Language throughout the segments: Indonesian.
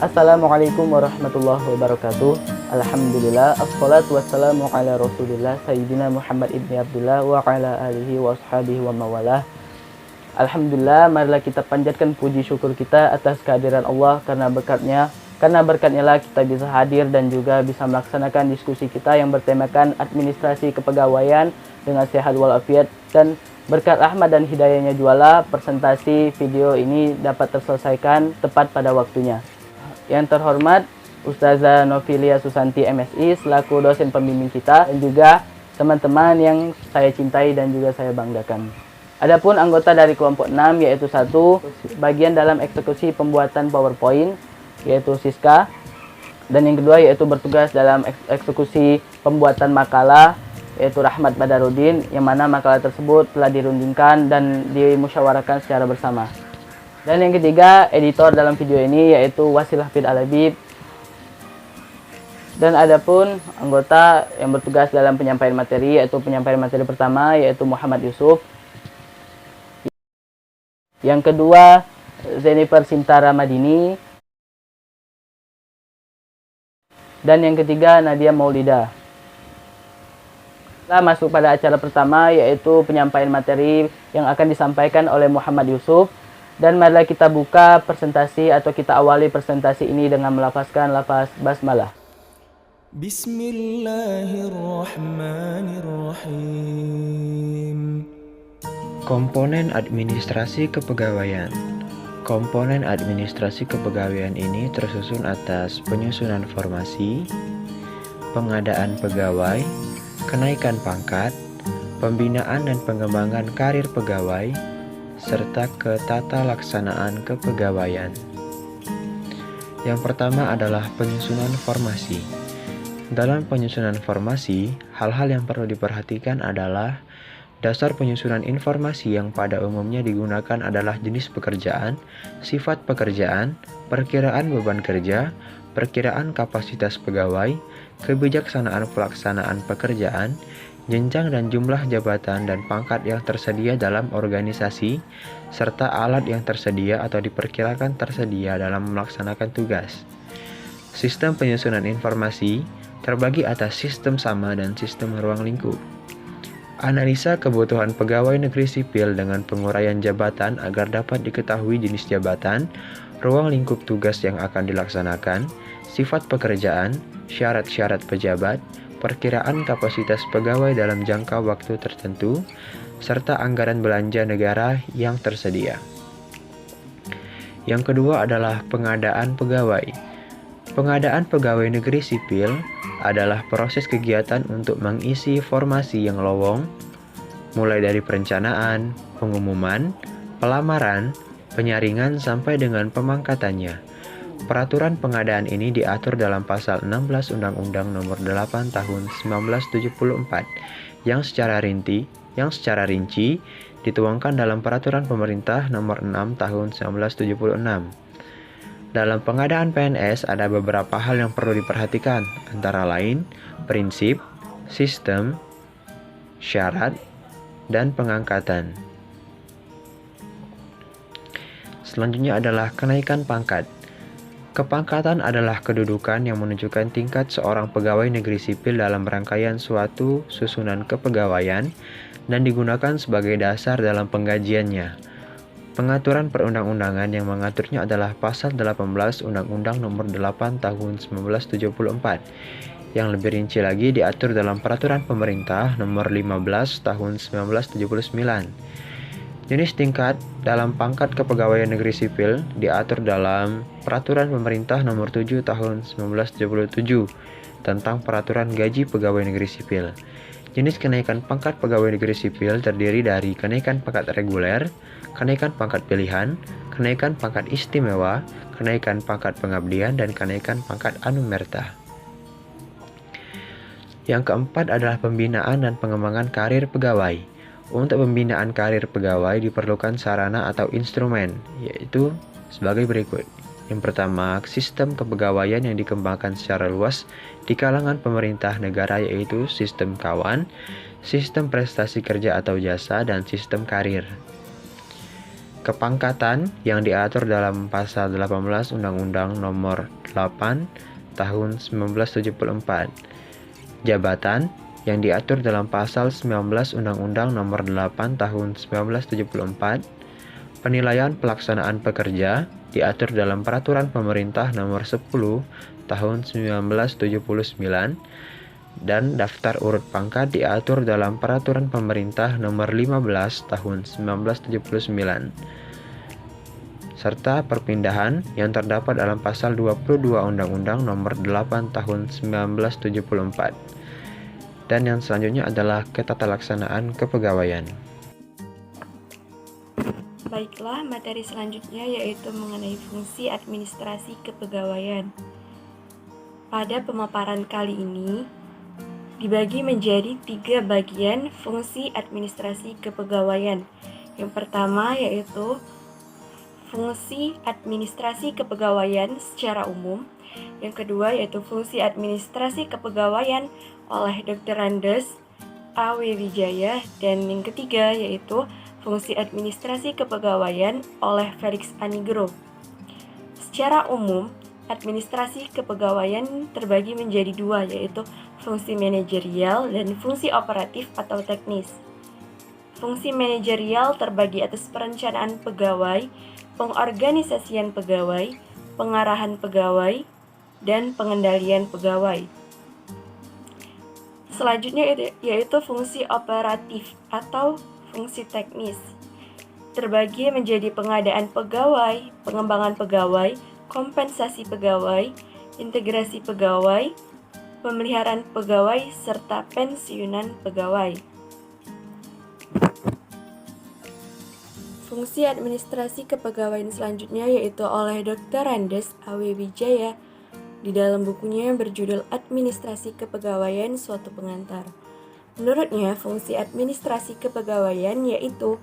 Assalamualaikum warahmatullahi wabarakatuh. Alhamdulillah, assalatu wassalamu ala rasulillah Sayyidina Muhammad ibni Abdullah wa ala alihi wa ashabihi wa mawalah. Alhamdulillah, marilah kita panjatkan puji syukur kita atas kehadiran Allah, karena berkatnya lah kita bisa hadir dan juga bisa melaksanakan diskusi kita yang bertemakan administrasi kepegawaian dengan sehat walafiat, dan berkat rahmat dan hidayahnya jualah presentasi video ini dapat terselesaikan tepat pada waktunya. Yang terhormat Ustazah Novilia Susanti MSI selaku dosen pembimbing kita, dan juga teman-teman yang saya cintai dan juga saya banggakan. Adapun anggota dari kelompok 6 yaitu satu bagian dalam eksekusi pembuatan PowerPoint yaitu Siska, dan yang kedua yaitu bertugas dalam eksekusi pembuatan makalah yaitu Rahmat Badarudin, yang mana makalah tersebut telah dirundingkan dan dimusyawarahkan secara bersama. Dan yang ketiga, editor dalam video ini yaitu Wasilah Fid Al-Habib. Dan adapun anggota yang bertugas dalam penyampaian materi yaitu penyampaian materi pertama yaitu Muhammad Yusuf. Yang kedua, Jennifer Sinta Ramadini. Dan yang ketiga, Nadia Maulida. Kita masuk pada acara pertama yaitu penyampaian materi yang akan disampaikan oleh Muhammad Yusuf. Dan marilah kita buka presentasi atau kita awali presentasi ini dengan melafazkan lafaz basmalah. Bismillahirrahmanirrahim. Komponen administrasi kepegawaian. Komponen administrasi kepegawaian ini tersusun atas penyusunan formasi, pengadaan pegawai, kenaikan pangkat, pembinaan dan pengembangan karir pegawai, serta ketata laksanaan kepegawaian. Yang pertama adalah penyusunan formasi. Dalam penyusunan formasi, hal-hal yang perlu diperhatikan adalah dasar penyusunan informasi yang pada umumnya digunakan adalah jenis pekerjaan, sifat pekerjaan, perkiraan beban kerja, perkiraan kapasitas pegawai, kebijaksanaan pelaksanaan pekerjaan, jenjang dan jumlah jabatan dan pangkat yang tersedia dalam organisasi, serta alat yang tersedia atau diperkirakan tersedia dalam melaksanakan tugas. Sistem penyusunan informasi terbagi atas sistem sama dan sistem ruang lingkup. Analisa kebutuhan pegawai negeri sipil dengan penguraian jabatan agar dapat diketahui jenis jabatan, ruang lingkup tugas yang akan dilaksanakan, sifat pekerjaan, syarat-syarat pejabat, perkiraan kapasitas pegawai dalam jangka waktu tertentu, serta anggaran belanja negara yang tersedia. Yang kedua adalah pengadaan pegawai. Pengadaan pegawai negeri sipil adalah proses kegiatan untuk mengisi formasi yang lowong, mulai dari perencanaan, pengumuman, pelamaran, penyaringan sampai dengan pemangkatannya. Peraturan pengadaan ini diatur dalam pasal 16 Undang-Undang Nomor 8 Tahun 1974 yang secara rinci dituangkan dalam Peraturan Pemerintah Nomor 6 Tahun 1976. Dalam pengadaan PNS ada beberapa hal yang perlu diperhatikan, antara lain prinsip, sistem, syarat, dan pengangkatan. Selanjutnya adalah kenaikan pangkat. Kepangkatan adalah kedudukan yang menunjukkan tingkat seorang pegawai negeri sipil dalam rangkaian suatu susunan kepegawaian dan digunakan sebagai dasar dalam penggajiannya. Pengaturan perundang-undangan yang mengaturnya adalah Pasal 18 Undang-Undang Nomor 8 Tahun 1974. Yang lebih rinci lagi diatur dalam Peraturan Pemerintah Nomor 15 Tahun 1979. Jenis tingkat dalam pangkat kepegawaian negeri sipil diatur dalam Peraturan Pemerintah Nomor 7 Tahun 1977 tentang Peraturan Gaji Pegawai Negeri Sipil. Jenis kenaikan pangkat pegawai negeri sipil terdiri dari kenaikan pangkat reguler, kenaikan pangkat pilihan, kenaikan pangkat istimewa, kenaikan pangkat pengabdian, dan kenaikan pangkat anumerta. Yang keempat adalah pembinaan dan pengembangan karir pegawai. Untuk pembinaan karir pegawai diperlukan sarana atau instrumen, yaitu sebagai berikut. Yang pertama, sistem kepegawaian yang dikembangkan secara luas di kalangan pemerintah negara, yaitu sistem kawan, sistem prestasi kerja atau jasa, dan sistem karir. kepangkatan yang diatur dalam pasal 18 Undang-Undang Nomor 8 Tahun 1974. Jabatan yang diatur dalam pasal 19 Undang-Undang Nomor 8 Tahun 1974. Penilaian pelaksanaan pekerja diatur dalam Peraturan Pemerintah Nomor 10 Tahun 1979 dan daftar urut pangkat diatur dalam Peraturan Pemerintah Nomor 15 Tahun 1979 serta perpindahan yang terdapat dalam pasal 22 Undang-Undang Nomor 8 Tahun 1974. Dan yang selanjutnya adalah ketatalaksanaan kepegawaian. Baiklah, materi selanjutnya yaitu mengenai fungsi administrasi kepegawaian. Pada pemaparan kali ini, dibagi menjadi 3 bagian fungsi administrasi kepegawaian. Yang pertama yaitu fungsi administrasi kepegawaian secara umum. Yang kedua yaitu fungsi administrasi kepegawaian oleh Dr. Andes A.W. Wijaya. Dan yang ketiga yaitu fungsi administrasi kepegawaian oleh Felix Anigro. Secara umum, administrasi kepegawaian terbagi menjadi 2, yaitu fungsi manajerial dan fungsi operatif atau teknis. Fungsi manajerial terbagi atas perencanaan pegawai, pengorganisasian pegawai, pengarahan pegawai, dan pengendalian pegawai. Selanjutnya yaitu fungsi operatif atau fungsi teknis. Terbagi menjadi pengadaan pegawai, pengembangan pegawai, kompensasi pegawai, integrasi pegawai, pemeliharaan pegawai, serta pensiunan pegawai. Fungsi administrasi kepegawaian selanjutnya yaitu oleh Dr. Andes A.W. Wijaya di dalam bukunya yang berjudul Administrasi Kepegawaian Suatu Pengantar. Menurutnya, fungsi administrasi kepegawaian yaitu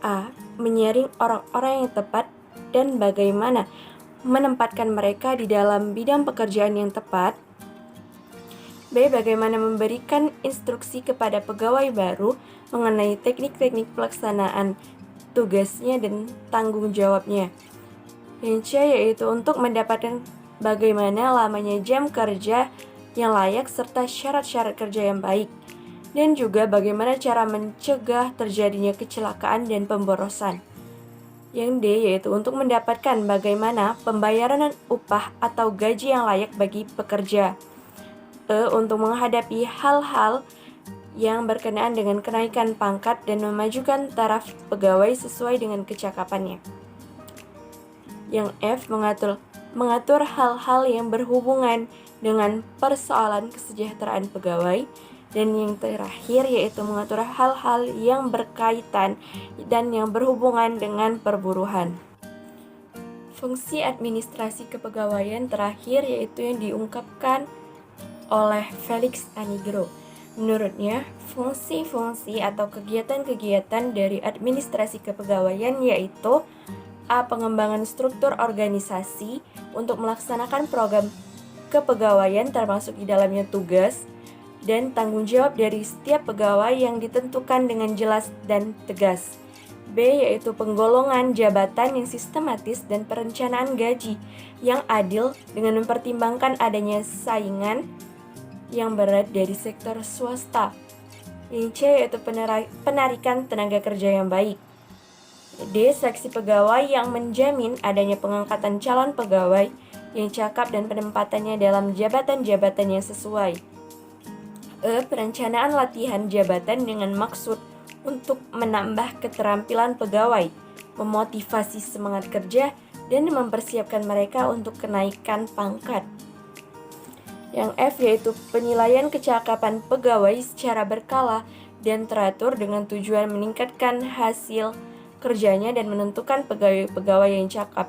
A. Menyaring orang-orang yang tepat dan bagaimana menempatkan mereka di dalam bidang pekerjaan yang tepat. B. Bagaimana memberikan instruksi kepada pegawai baru mengenai teknik-teknik pelaksanaan tugasnya dan tanggung jawabnya. Yang C. Yaitu untuk mendapatkan bagaimana lamanya jam kerja yang layak serta syarat-syarat kerja yang baik. Dan juga bagaimana cara mencegah terjadinya kecelakaan dan pemborosan. Yang D yaitu untuk mendapatkan bagaimana pembayaran upah atau gaji yang layak bagi pekerja. E untuk menghadapi hal-hal yang berkenaan dengan kenaikan pangkat dan memajukan taraf pegawai sesuai dengan kecakapannya. Yang F mengatur hal-hal yang berhubungan dengan persoalan kesejahteraan pegawai. Dan yang terakhir yaitu mengatur hal-hal yang berkaitan dan yang berhubungan dengan perburuhan. Fungsi administrasi kepegawaian terakhir yaitu yang diungkapkan oleh Felix Anigro. Menurutnya, fungsi-fungsi atau kegiatan-kegiatan dari administrasi kepegawaian yaitu A. Pengembangan struktur organisasi untuk melaksanakan program kepegawaian termasuk di dalamnya tugas dan tanggung jawab dari setiap pegawai yang ditentukan dengan jelas dan tegas. B. Yaitu penggolongan jabatan yang sistematis dan perencanaan gaji yang adil dengan mempertimbangkan adanya saingan yang berat dari sektor swasta. Yang C. Yaitu penarikan tenaga kerja yang baik. D. Seleksi pegawai yang menjamin adanya pengangkatan calon pegawai yang cakap dan penempatannya dalam jabatan-jabatan yang sesuai. E. Perencanaan latihan jabatan dengan maksud untuk menambah keterampilan pegawai, memotivasi semangat kerja, dan mempersiapkan mereka untuk kenaikan pangkat. Yang F yaitu penilaian kecakapan pegawai secara berkala dan teratur dengan tujuan meningkatkan hasil kerjanya dan menentukan pegawai-pegawai yang cakap.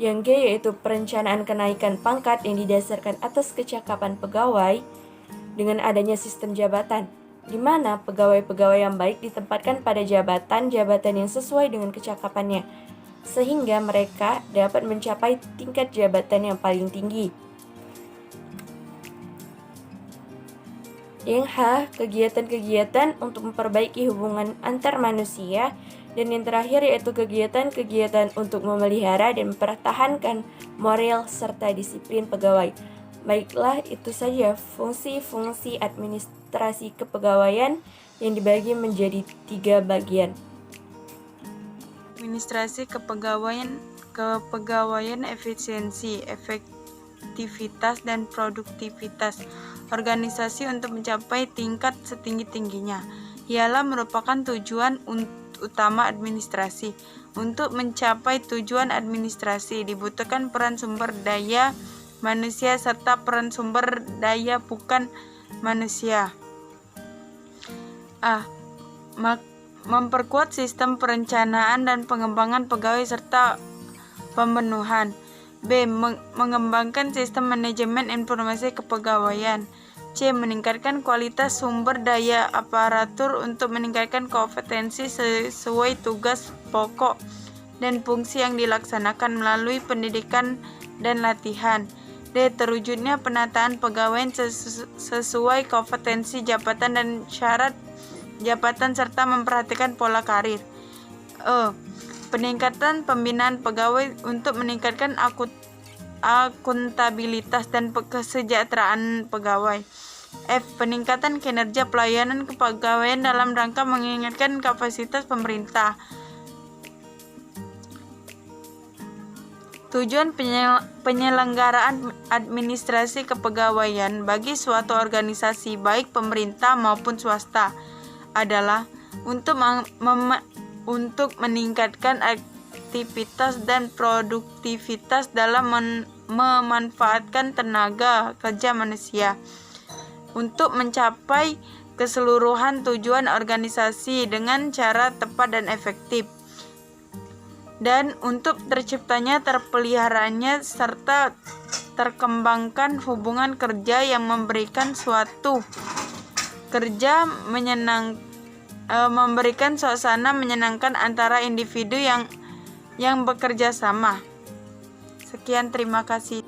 Yang G yaitu perencanaan kenaikan pangkat yang didasarkan atas kecakapan pegawai dengan adanya sistem jabatan, di mana pegawai-pegawai yang baik ditempatkan pada jabatan-jabatan yang sesuai dengan kecakapannya, sehingga mereka dapat mencapai tingkat jabatan yang paling tinggi. Yang H, kegiatan-kegiatan untuk memperbaiki hubungan antar manusia Dan yang terakhir yaitu kegiatan-kegiatan untuk memelihara dan mempertahankan moral serta disiplin pegawai. Baiklah, itu saja fungsi-fungsi administrasi kepegawaian yang dibagi menjadi 3 bagian. Administrasi kepegawaian efisiensi, efektivitas, dan produktivitas organisasi untuk mencapai tingkat setinggi-tingginya. Ialah merupakan tujuan utama administrasi. Untuk mencapai tujuan administrasi dibutuhkan peran sumber daya manusia serta peran sumber daya bukan manusia. Memperkuat sistem perencanaan dan pengembangan pegawai serta pembenuhan. B. Mengembangkan sistem manajemen informasi kepegawaian. C. Meningkatkan kualitas sumber daya aparatur untuk meningkatkan kompetensi sesuai tugas pokok dan fungsi yang dilaksanakan melalui pendidikan dan latihan. D. Terwujudnya penataan pegawai sesuai kompetensi jabatan dan syarat jabatan serta memperhatikan pola karir. E. Peningkatan pembinaan pegawai untuk meningkatkan akuntabilitas dan kesejahteraan pegawai. F. Peningkatan kinerja pelayanan kepegawaian dalam rangka meningkatkan kapasitas pemerintah. Tujuan penyelenggaraan administrasi kepegawaian bagi suatu organisasi baik pemerintah maupun swasta adalah untuk meningkatkan aktivitas dan produktivitas dalam memanfaatkan tenaga kerja manusia, untuk mencapai keseluruhan tujuan organisasi dengan cara tepat dan efektif, dan untuk terciptanya, terpeliharanya, serta terkembangkan hubungan kerja yang memberikan suatu kerja memberikan suasana menyenangkan antara individu yang bekerja sama. Sekian, terima kasih.